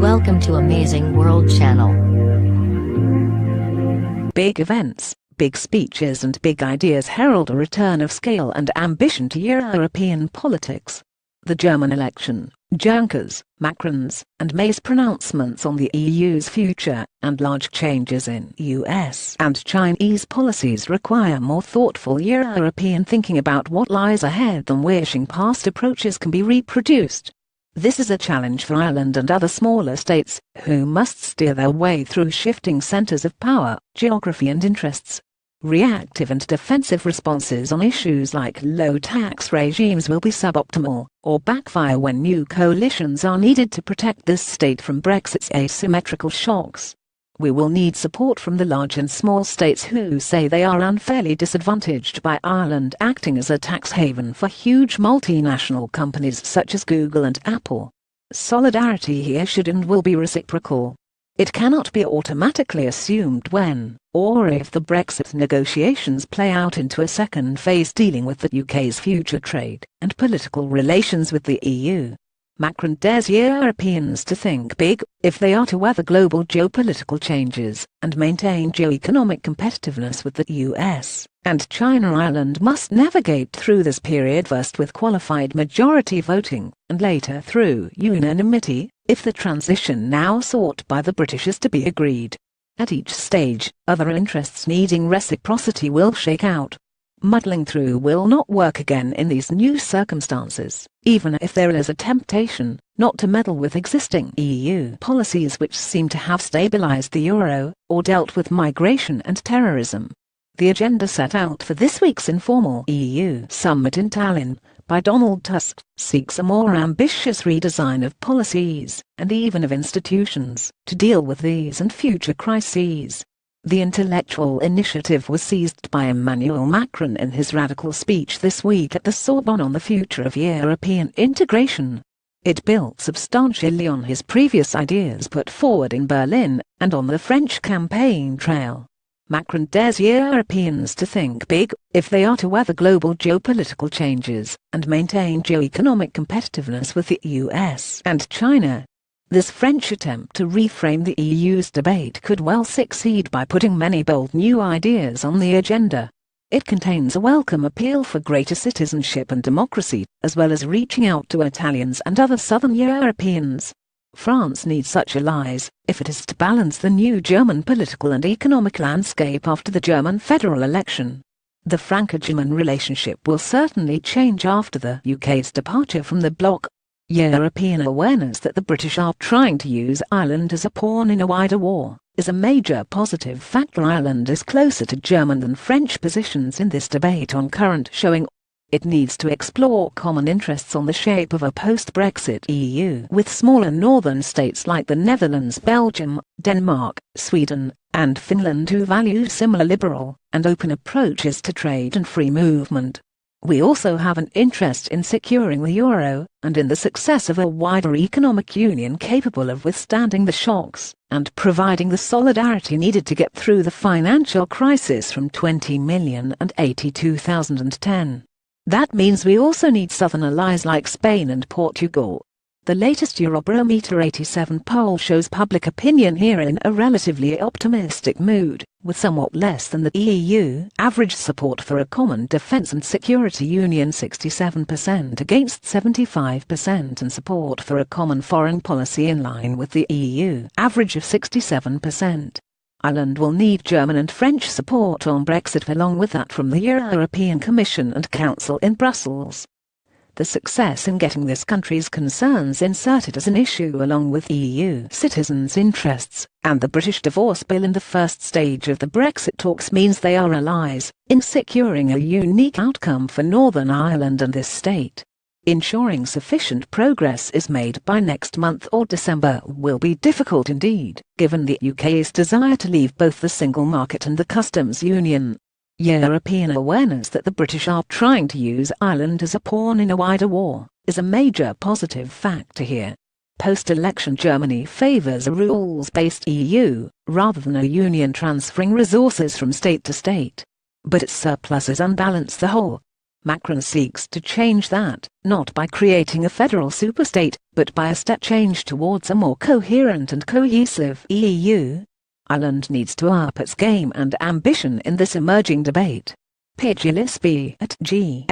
Welcome to Amazing World Channel. Big events, big speeches and big ideas herald a return of scale and ambition to European politics. The German election, Juncker's, Macron's, and May's pronouncements on the EU's future, and large changes in US and Chinese policies require more thoughtful European thinking about what lies ahead than wishing past approaches can be reproduced. This is a challenge for Ireland and other smaller states, who must steer their way through shifting centres of power, geography and interests. Reactive and defensive responses on issues like low tax regimes will be suboptimal, or backfire when new coalitions are needed to protect this state from Brexit's asymmetrical shocks. We will need support from the large and small states who say they are unfairly disadvantaged by Ireland acting as a tax haven for huge multinational companies such as Google and Apple. Solidarity here should and will be reciprocal. It cannot be automatically assumed when, or if the Brexit negotiations play out into a second phase dealing with the UK's future trade and political relations with the EU. Macron dares Europeans to think big, if they are to weather global geopolitical changes and maintain geo-economic competitiveness with the US and China. Ireland must navigate through this period first with qualified majority voting, and later through unanimity, if the transition now sought by the British is to be agreed. At each stage, other interests needing reciprocity will shake out. Muddling through will not work again in these new circumstances, even if there is a temptation not to meddle with existing EU policies which seem to have stabilized the euro, or dealt with migration and terrorism. The agenda set out for this week's informal EU summit in Tallinn by Donald Tusk seeks a more ambitious redesign of policies, and even of institutions, to deal with these and future crises. The intellectual initiative was seized by Emmanuel Macron in his radical speech this week at the Sorbonne on the future of European integration. It built substantially on his previous ideas put forward in Berlin and on the French campaign trail. Macron dares Europeans to think big, if they are to weather global geopolitical changes and maintain geo-economic competitiveness with the US and China. This French attempt to reframe the EU's debate could well succeed by putting many bold new ideas on the agenda. It contains a welcome appeal for greater citizenship and democracy, as well as reaching out to Italians and other southern Europeans. France needs such allies, if it is to balance the new German political and economic landscape after the German federal election. The Franco-German relationship will certainly change after the UK's departure from the bloc. European awareness that the British are trying to use Ireland as a pawn in a wider war is a major positive factor. Ireland is closer to German than French positions in this debate on current showing. It needs to explore common interests on the shape of a post-Brexit EU with smaller northern states like the Netherlands, Belgium, Denmark, Sweden, and Finland who value similar liberal and open approaches to trade and free movement. We also have an interest in securing the euro and in the success of a wider economic union capable of withstanding the shocks and providing the solidarity needed to get through the financial crisis from 20,082,010. That means we also need southern allies like Spain and Portugal. The latest Eurobarometer 87 poll shows public opinion here in a relatively optimistic mood, with somewhat less than the EU average support for a common defence and security union 67% against 75% and support for a common foreign policy in line with the EU average of 67%. Ireland will need German and French support on Brexit along with that from the European Commission and Council in Brussels. The success in getting this country's concerns inserted as an issue along with EU citizens' interests and the British divorce bill in the first stage of the Brexit talks means they are allies in securing a unique outcome for Northern Ireland and this state. Ensuring sufficient progress is made by next month or December will be difficult indeed, given the UK's desire to leave both the single market and the customs union. European awareness that the British are trying to use Ireland as a pawn in a wider war is a major positive factor here. Post-election Germany favours a rules-based EU, rather than a union transferring resources from state to state. But its surpluses unbalance the whole. Macron seeks to change that, not by creating a federal superstate, but by a step change towards a more coherent and cohesive EU. Ireland needs to up its game and ambition in this emerging debate. Pitch Gillespie at gmail.com